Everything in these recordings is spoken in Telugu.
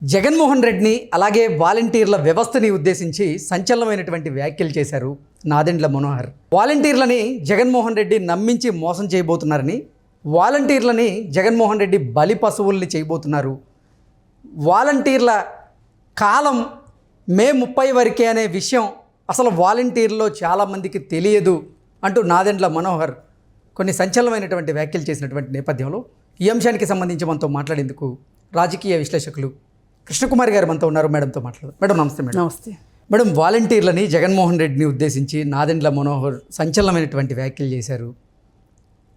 జగన్మోహన్ రెడ్డిని అలాగే వాలంటీర్ల వ్యవస్థని ఉద్దేశించి సంచలనమైనటువంటి వ్యాఖ్యలు చేశారు నాదెండ్ల మనోహర్. వాలంటీర్లని జగన్మోహన్ రెడ్డి నమ్మించి మోసం చేయబోతున్నారని, వాలంటీర్లని జగన్మోహన్ రెడ్డి బలి పశువుల్ని చేయబోతున్నారు, వాలంటీర్ల కాలం మే 30 వరకే అనే విషయం అసలు వాలంటీర్లో చాలామందికి తెలియదు అంటూ నాదెండ్ల మనోహర్ కొన్ని సంచలనమైనటువంటి వ్యాఖ్యలు చేసినటువంటి నేపథ్యంలో ఈ అంశానికి సంబంధించి మనతో మాట్లాడేందుకు రాజకీయ విశ్లేషకులు కృష్ణకుమారి గారు మనతో ఉన్నారు. మేడంతో మాట్లాడదు. మేడం నమస్తే. మేడం నమస్తే. మేడం, వాలంటీర్లని జగన్మోహన్ రెడ్డిని ఉద్దేశించి నాదెండ్ల మనోహర్ సంచలనమైనటువంటి వ్యాఖ్యలు చేశారు.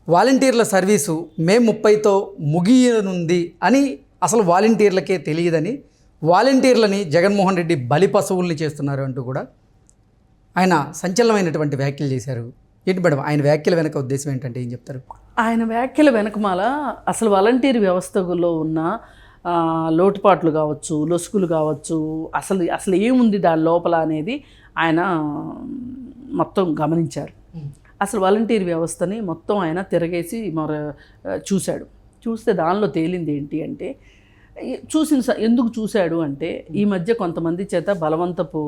వాలంటీర్ల సర్వీసు మే 30తో ముగియనుంది అని అసలు వాలంటీర్లకే తెలియదని, వాలంటీర్లని జగన్మోహన్ రెడ్డి బలి పశువుల్ని చేస్తున్నారు అంటూ కూడా ఆయన సంచలనమైనటువంటి వ్యాఖ్యలు చేశారు. ఏంటి మేడం ఆయన వ్యాఖ్యల వెనక ఉద్దేశం ఏంటంటే ఏం చెప్తారు? ఆయన వ్యాఖ్యల వెనకమాల అసలు వాలంటీర్ వ్యవస్థలో ఉన్న లోటుపాట్లు కావచ్చు, లొసుగులు కావచ్చు, అసలు ఏముంది దాని లోపల అనేది ఆయన మొత్తం గమనించారు. అసలు వాలంటీర్ వ్యవస్థని మొత్తం ఆయన తిరగేసి చూస్తే దానిలో తేలింది ఏంటి అంటే, ఎందుకు చూశాడు అంటే, ఈ మధ్య కొంతమంది చేత బలవంతపు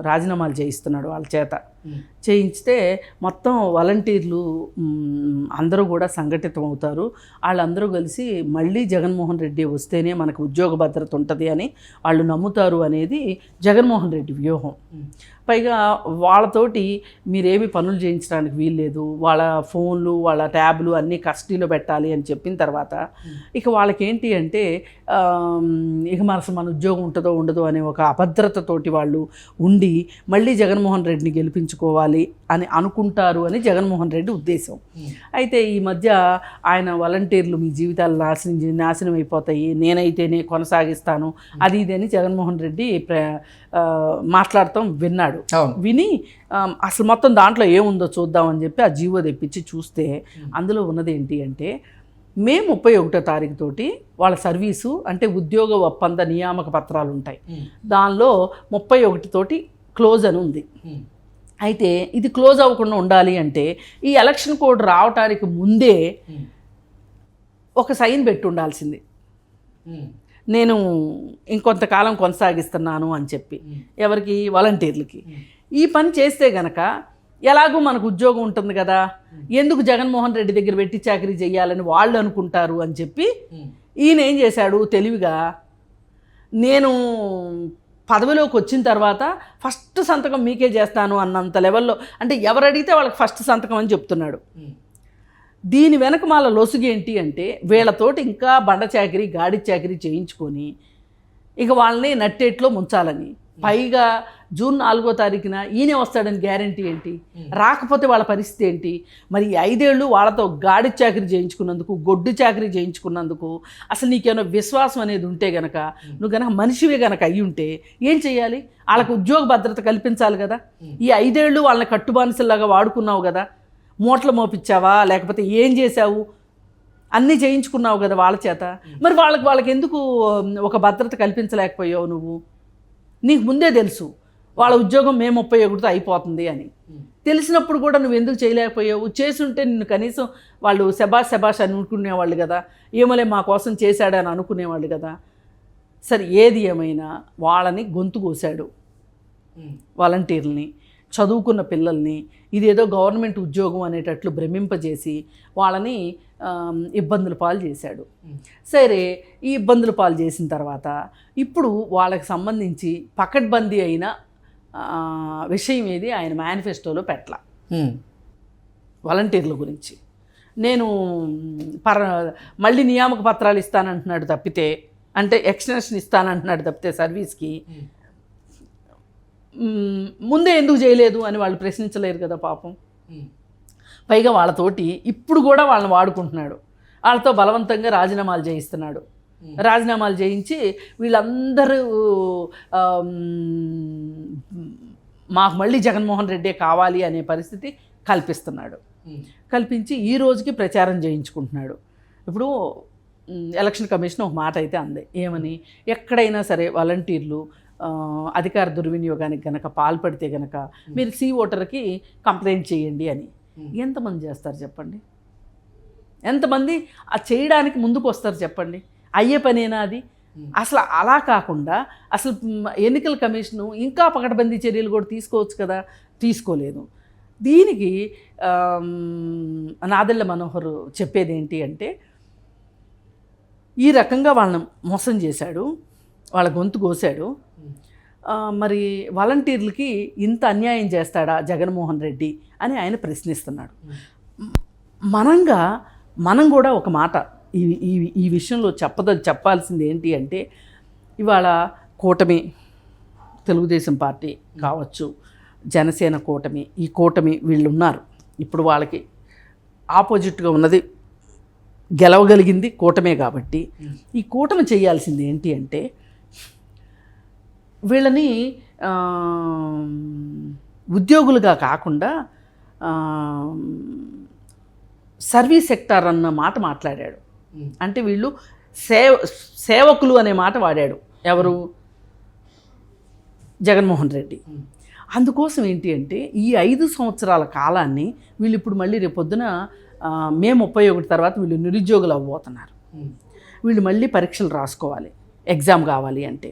రాజీనామాలు చేయిస్తున్నాడు. వాళ్ళ చేత చేయించితే మొత్తం వాలంటీర్లు అందరూ కూడా సంఘటితం అవుతారు. వాళ్ళందరూ కలిసి మళ్ళీ జగన్మోహన్ రెడ్డి వస్తేనే మనకు ఉద్యోగ భద్రత ఉంటుంది అని వాళ్ళు నమ్ముతారు అనేది జగన్మోహన్ రెడ్డి వ్యూహం. పైగా వాళ్ళతోటి మీరేమి పనులు చేయించడానికి వీల్లేదు, వాళ్ళ ఫోన్లు వాళ్ళ ట్యాబ్లు అన్నీ కస్టడీలో పెట్టాలి అని చెప్పిన తర్వాత ఇక వాళ్ళకేంటి అంటే ఇక మన ఉద్యోగం ఉంటుందో ఉండదో అనే ఒక అభద్రతతోటి వాళ్ళు ఉండి మళ్ళీ జగన్మోహన్ రెడ్డిని గెలిపించుకోవాలి అని అనుకుంటారు అని జగన్మోహన్ రెడ్డి ఉద్దేశం. అయితే ఈ మధ్య ఆయన వాలంటీర్లు మీ జీవితాలు నాశనం అయిపోతాయి, నేనైతేనే కొనసాగిస్తాను అది ఇది అని జగన్మోహన్ రెడ్డి మాట్లాడతాం విన్నాడు. విని అసలు మొత్తం దాంట్లో ఏముందో చూద్దామని చెప్పి ఆ జీవో తెప్పించి చూస్తే అందులో ఉన్నది ఏంటి అంటే, మే 31వ తారీఖు తోటి వాళ్ళ సర్వీసు అంటే ఉద్యోగ ఒప్పంద నియామక పత్రాలు ఉంటాయి, దానిలో 31 తోటి క్లోజ్ అని ఉంది. అయితే ఇది క్లోజ్ అవ్వకుండా ఉండాలి అంటే ఈ ఎలక్షన్ కోడ్ రావటానికి ముందే ఒక సైన్ పెట్టి ఉండాల్సింది, నేను ఇంకొంతకాలం కొనసాగిస్తున్నాను అని చెప్పి. ఎవరికి? వాలంటీర్లకి. ఈ పని చేస్తే గనక ఎలాగూ మనకు ఉద్యోగం ఉంటుంది కదా, ఎందుకు జగన్మోహన్ రెడ్డి దగ్గర వెట్టి చాకరీ చేయాలని వాళ్ళు అనుకుంటారు అని చెప్పి ఈయన ఏం చేశాడు తెలివిగా, నేను పదవిలోకి వచ్చిన తర్వాత ఫస్ట్ సంతకం మీకే చేస్తాను అన్నంత లెవెల్లో, అంటే ఎవరు అడిగితే వాళ్ళకి ఫస్ట్ సంతకం అని చెప్తున్నాడు. దీని వెనక మాల లొసుగేంటి అంటే, వీళ్ళతోటి ఇంకా బండ చాకరీ గాడి చాకరీ చేయించుకొని ఇక వాళ్ళని నట్టేట్లో ముంచాలని. పైగా జూన్ 4వ తారీఖున ఈయనే వస్తాడని గ్యారంటీ ఏంటి? రాకపోతే వాళ్ళ పరిస్థితి ఏంటి? మరి 5 ఏళ్ళు వాళ్ళతో గాడి చాకరీ చేయించుకున్నందుకు, గొడ్డు చాకరీ చేయించుకున్నందుకు అసలు నీకేమైనా విశ్వాసం అనేది ఉంటే గనక, నువ్వు గనక మనిషివే గనక అయ్యి ఉంటే ఏం చేయాలి? వాళ్ళకు ఉద్యోగ భద్రత కల్పించాలి కదా. ఈ 5 ఏళ్ళు వాళ్ళని కట్టుబానిసల్లాగా వాడుకున్నావు కదా, మూటలు మోపించావా లేకపోతే ఏం చేశావు? అన్నీ చేయించుకున్నావు కదా వాళ్ళ చేత. మరి వాళ్ళకి ఎందుకు ఒక భద్రత కల్పించలేకపోయావు నువ్వు? నీకు ముందే తెలుసు వాళ్ళ ఉద్యోగం మే 31తో అయిపోతుంది అని తెలిసినప్పుడు కూడా నువ్వు ఎందుకు చేయలేకపోయావు? చేసుంటే నిన్ను కనీసం వాళ్ళు శబాష్ అని అనుకునేవాళ్ళు కదా, ఏమోలే మా కోసం చేశాడని అనుకునేవాళ్ళు కదా. సరే, ఏది ఏమైనా వాళ్ళని గొంతు కోసాడు. వాలంటీర్లని, చదువుకున్న పిల్లల్ని ఇదేదో గవర్నమెంట్ ఉద్యోగం అనేటట్లు భ్రమింపజేసి వాళ్ళని ఇబ్బందుల పాలు చేశాడు. సరే, ఈ ఇబ్బందుల పాలు చేసిన తర్వాత ఇప్పుడు వాళ్ళకి సంబంధించి పకడ్బందీ అయిన విషయం ఏది ఆయన మేనిఫెస్టోలో పెట్టలా. వాలంటీర్ల గురించి నేను మళ్ళీ నియామక పత్రాలు ఇస్తానంటున్నాడు తప్పితే, అంటే ఎక్స్టెన్షన్ ఇస్తానంటున్నాడు తప్పితే సర్వీస్కి ముందే ఎందుకు చేయలేదు అని వాళ్ళు ప్రశ్నించలేరు కదా పాపం. పైగా వాళ్ళతోటి ఇప్పుడు కూడా వాళ్ళని వాడుకుంటున్నాడు, వాళ్ళతో బలవంతంగా రాజీనామాలు చేయిస్తున్నాడు. రాజీనామాలు చేయించి వీళ్ళందరూ మాకు మళ్ళీ జగన్మోహన్ రెడ్డే కావాలి అనే పరిస్థితి కల్పిస్తున్నాడు. కల్పించి ఈ రోజుకి ప్రచారం చేయించుకుంటున్నాడు. ఇప్పుడు ఎలక్షన్ కమిషన్ ఒక మాట అయితే అంది, ఏమని? ఎక్కడైనా సరే వాలంటీర్లు అధికార దుర్వినియోగానికి గనక పాల్పడితే గనక మీరు ఓటర్కి కంప్లైంట్ చేయండి అని. ఎంతమంది చేస్తారు చెప్పండి? ఎంతమంది ఆ చేయడానికి ముందుకు వస్తారు చెప్పండి? అయ్యే పనేనా అది? అసలు అలా కాకుండా అసలు ఎన్నికల కమిషను ఇంకా పకడ్బందీ చర్యలు కూడా తీసుకోవచ్చు కదా, తీసుకోలేదు. దీనికి నాదెళ్ల మనోహర్ చెప్పేది ఏంటి అంటే, ఈ రకంగా వాళ్ళని మోసం చేశాడు, వాళ్ళ గొంతు కోసాడు, మరి వాలంటీర్లకి ఇంత అన్యాయం చేస్తాడా జగన్మోహన్ రెడ్డి అని ఆయన ప్రశ్నిస్తున్నాడు. మనం కూడా ఒక మాట ఈ విషయంలో చెప్పాల్సింది ఏంటి అంటే, ఇవాళ కూటమి, తెలుగుదేశం పార్టీ కావచ్చు, జనసేన కూటమి, ఈ కూటమి వీళ్ళు ఉన్నారు. ఇప్పుడు వాళ్ళకి ఆపోజిట్గా ఉన్నది గెలవగలిగింది కూటమే కాబట్టి ఈ కూటమి చేయాల్సింది ఏంటి అంటే, వీళ్ళని ఉద్యోగులుగా కాకుండా సర్వీస్ సెక్టార్ అన్న మాట మాట్లాడాడు. అంటే వీళ్ళు సేవకులు అనే మాట వాడాడు ఎవరు? జగన్మోహన్ రెడ్డి. అందుకోసం ఏంటి అంటే, ఈ 5 సంవత్సరాల కాలాన్ని వీళ్ళు ఇప్పుడు మళ్ళీ రేపొద్దున మే 31 తర్వాత వీళ్ళు నిరుద్యోగులు అవ్వబోతున్నారు. వీళ్ళు మళ్ళీ పరీక్షలు రాసుకోవాలి, ఎగ్జామ్ కావాలి అంటే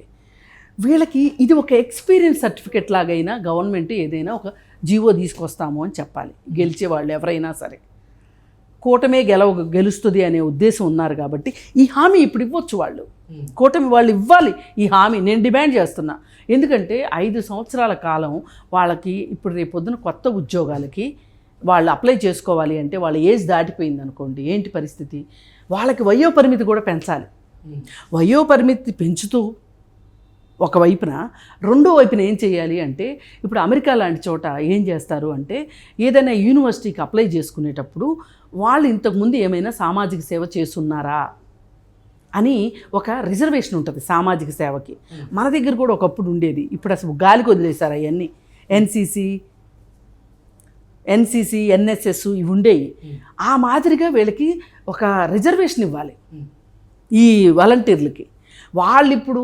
వీళ్ళకి ఇది ఒక ఎక్స్పీరియన్స్ సర్టిఫికెట్ లాగైనా గవర్నమెంట్ ఏదైనా ఒక జీవో తీసుకొస్తాము అని చెప్పాలి. గెలిచే వాళ్ళు ఎవరైనా సరే కూటమే గెలుస్తుంది అనే ఉద్దేశం ఉన్నారు కాబట్టి ఈ హామీ ఇప్పుడు ఇవ్వచ్చు. వాళ్ళు కూటమి వాళ్ళు ఇవ్వాలి ఈ హామీ, నేను డిమాండ్ చేస్తున్నా. ఎందుకంటే 5 సంవత్సరాల కాలం వాళ్ళకి ఇప్పుడు రేపొద్దున కొత్త ఉద్యోగాలకి వాళ్ళు అప్లై చేసుకోవాలి అంటే వాళ్ళ ఏజ్ దాటిపోయింది అనుకోండి, ఏంటి పరిస్థితి? వాళ్ళకి వయోపరిమితి కూడా పెంచాలి. వయోపరిమితి పెంచుతూ ఒకవైపున, రెండో వైపున ఏం చేయాలి అంటే, ఇప్పుడు అమెరికా లాంటి చోట ఏం చేస్తారు అంటే, ఏదైనా యూనివర్సిటీకి అప్లై చేసుకునేటప్పుడు వాళ్ళు ఇంతకుముందు ఏమైనా సామాజిక సేవ చేస్తున్నారా అని ఒక రిజర్వేషన్ ఉంటుంది సామాజిక సేవకి. మన దగ్గర కూడా ఒకప్పుడు ఉండేది, ఇప్పుడు అసలు గాలికి వదిలేశారు అవన్నీ. ఎన్సీసీ, ఎన్ఎస్ఎస్ ఇవి ఉండేవి. ఆ మాదిరిగా వీళ్ళకి ఒక రిజర్వేషన్ ఇవ్వాలి ఈ వాలంటీర్లకి. వాళ్ళు ఇప్పుడు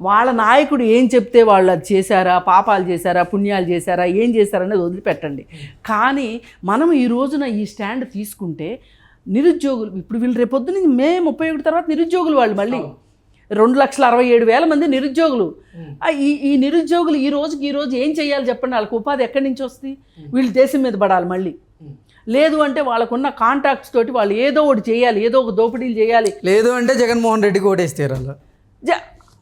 వాళ్ళ నాయకుడు ఏం చెప్తే వాళ్ళు అది చేశారా, పాపాలు చేశారా, పుణ్యాలు చేశారా, ఏం చేశారనేది వదిలిపెట్టండి. కానీ మనం ఈ రోజున ఈ స్టాండ్ తీసుకుంటే నిరుద్యోగులు, ఇప్పుడు వీళ్ళు రేపొద్దున మే 31 తర్వాత నిరుద్యోగులు వాళ్ళు మళ్ళీ 2,67,000 మంది నిరుద్యోగులు. ఈ నిరుద్యోగులు ఈ రోజు ఏం చేయాలి చెప్పండి? వాళ్ళకి ఉపాధి ఎక్కడి నుంచి వస్తుంది? వీళ్ళు దేశం మీద పడాలి మళ్ళీ. లేదు అంటే వాళ్ళకున్న కాంటాక్ట్స్ తోటి వాళ్ళు ఏదో ఒకటి చేయాలి, ఏదో ఒక దోపిడీలు చేయాలి. లేదు అంటే జగన్మోహన్ రెడ్డికి ఓటేస్తారు అలా.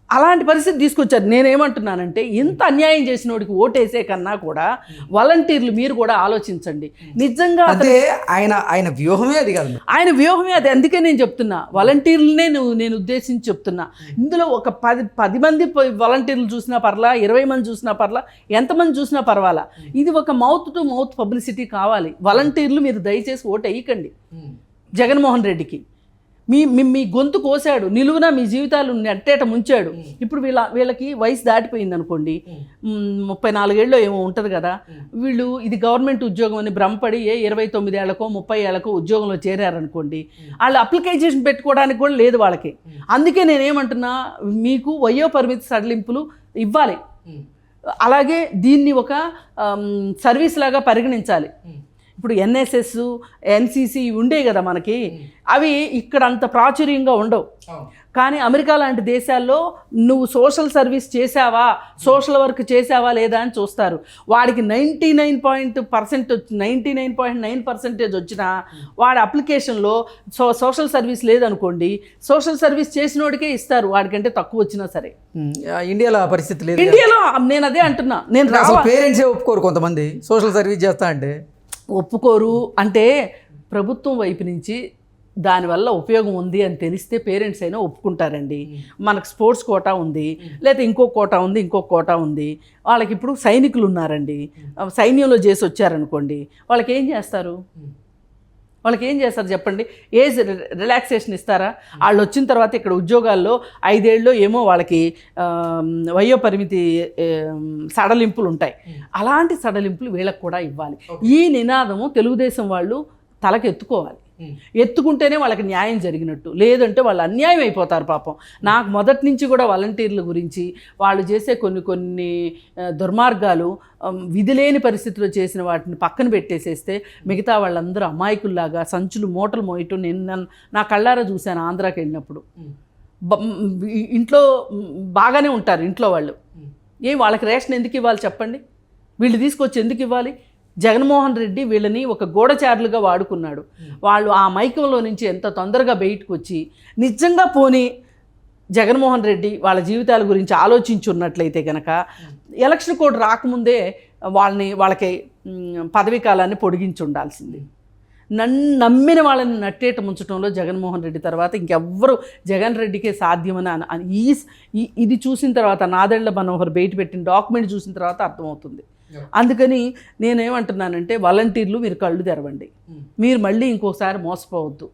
అలాంటి పరిస్థితి తీసుకొచ్చారు. నేనేమంటున్నానంటే, ఇంత అన్యాయం చేసిన వాడికి ఓటేసే కన్నా కూడా వాలంటీర్లు మీరు కూడా ఆలోచించండి. నిజంగా అదే ఆయన వ్యూహమే అది కాదు, ఆయన వ్యూహమే అది. అందుకే నేను చెప్తున్నా, వాలంటీర్లనే నేను ఉద్దేశించి చెప్తున్నా. ఇందులో ఒక 10 మంది వాలంటీర్లు చూసినా పర్లా, 20 మంది చూసినా పర్లా, ఎంతమంది చూసినా పర్వాలా, ఇది ఒక మౌత్ టు మౌత్ పబ్లిసిటీ కావాలి. వాలంటీర్లు మీరు దయచేసి ఓటు వేయకండి జగన్మోహన్ రెడ్డికి. మీ గొంతు కోసాడు, నిలువున మీ జీవితాలు నెట్టేట ముంచాడు. ఇప్పుడు వీళ్ళకి వయసు దాటిపోయింది అనుకోండి, 34 ఏళ్ళలో ఏమో ఉంటుంది కదా, వీళ్ళు ఇది గవర్నమెంట్ ఉద్యోగం అని భ్రమపడి 29 ఏళ్లకో 30 ఏళ్లకో ఉద్యోగంలో చేరారనుకోండి, వాళ్ళు అప్లికేషన్ పెట్టుకోవడానికి కూడా లేదు వాళ్ళకి. అందుకే నేనేమంటున్నా, మీకు వయోపరిమితి సడలింపులు ఇవ్వాలి, అలాగే దీన్ని ఒక సర్వీస్ లాగా పరిగణించాలి. ఇప్పుడు ఎన్ఎస్ఎస్, ఎన్సీసీ ఉండేవి కదా మనకి, అవి ఇక్కడ అంత ప్రాచుర్యంగా ఉండవు. కానీ అమెరికా లాంటి దేశాల్లో నువ్వు సోషల్ సర్వీస్ చేసావా, సోషల్ వర్క్ చేసావా లేదా అని చూస్తారు. వాడికి 99.9% వచ్చినా వాడి అప్లికేషన్లో సోషల్ సర్వీస్ లేదనుకోండి, సోషల్ సర్వీస్ చేసినోడికే ఇస్తారు, వాడికంటే తక్కువ వచ్చినా సరే. ఇండియాలో ఆ పరిస్థితి లేదు. ఇండియాలో నేను అదే అంటున్నా. నేను పేరెంట్సే ఒప్పుకోరు, కొంతమంది సోషల్ సర్వీస్ చేస్తా అంటే ఒప్పుకోరు. అంటే ప్రభుత్వం వైపు నుంచి దానివల్ల ఉపయోగం ఉంది అని తెలిస్తే పేరెంట్స్ అయినా ఒప్పుకుంటారండి. మనకు స్పోర్ట్స్ కోటా ఉంది, లేకపోతే ఇంకో కోటా ఉంది, ఇంకొక కోటా ఉంది. వాళ్ళకి ఇప్పుడు సైనికులు ఉన్నారండి, సైన్యంలో చేసి వచ్చారనుకోండి, వాళ్ళకి ఏం చేస్తారు చెప్పండి? ఏజ్ రిలాక్సేషన్ ఇస్తారా? వాళ్ళు వచ్చిన తర్వాత ఇక్కడ ఉద్యోగాల్లో 5 ఏళ్ళు ఏమో వాళ్ళకి వయోపరిమితి సడలింపులు ఉంటాయి. అలాంటి సడలింపులు వీళ్ళకి కూడా ఇవ్వాలి. ఈ నినాదము తెలుగుదేశం వాళ్ళు తలకెత్తుకోవాలి. ఎత్తుకుంటేనే వాళ్ళకి న్యాయం జరిగినట్టు, లేదంటే వాళ్ళు అన్యాయం అయిపోతారు పాపం. నాకు మొదటి నుంచి కూడా వాలంటీర్ల గురించి వాళ్ళు చేసే కొన్ని దుర్మార్గాలు, విధి లేని పరిస్థితిలో చేసిన వాటిని పక్కన పెట్టేసేస్తే మిగతా వాళ్ళందరూ అమాయకుల్లాగా సంచులు మూటలు మోయటం నేను నా కళ్ళారా చూశాను ఆంధ్రాకి వెళ్ళినప్పుడు. ఇంట్లో బాగానే ఉంటారు ఇంట్లో వాళ్ళు. వాళ్ళకి రేషన్ ఎందుకు ఇవ్వాలి చెప్పండి? వీళ్ళు తీసుకొచ్చి ఎందుకు ఇవ్వాలి? జగన్మోహన్ రెడ్డి వీళ్ళని ఒక గూఢచారులుగా వాడుకున్నాడు. వాళ్ళు ఆ మైకంలో నుంచి ఎంత తొందరగా బయటకు వచ్చి నిజంగా పోనీ జగన్మోహన్ రెడ్డి వాళ్ళ జీవితాల గురించి ఆలోచించున్నట్లయితే కనుక ఎలక్షన్ కోడ్ రాకముందే వాళ్ళకి పదవీ కాలాన్ని పొడిగించి ఉండాల్సింది. నమ్మిన వాళ్ళని నట్టేట ముంచడంలో జగన్మోహన్ రెడ్డి తర్వాత ఇంకెవ్వరు జగన్ రెడ్డికే సాధ్యమని ఇది చూసిన తర్వాత నాదెళ్ల మనోహర్ బయట పెట్టిన డాక్యుమెంట్ చూసిన తర్వాత అర్థమవుతుంది. అందుకని నేనేమంటున్నానంటే వాలంటీర్లు మీరు కళ్ళు తెరవండి, మీరు మళ్ళీ ఇంకోసారి మోసపోవద్దు.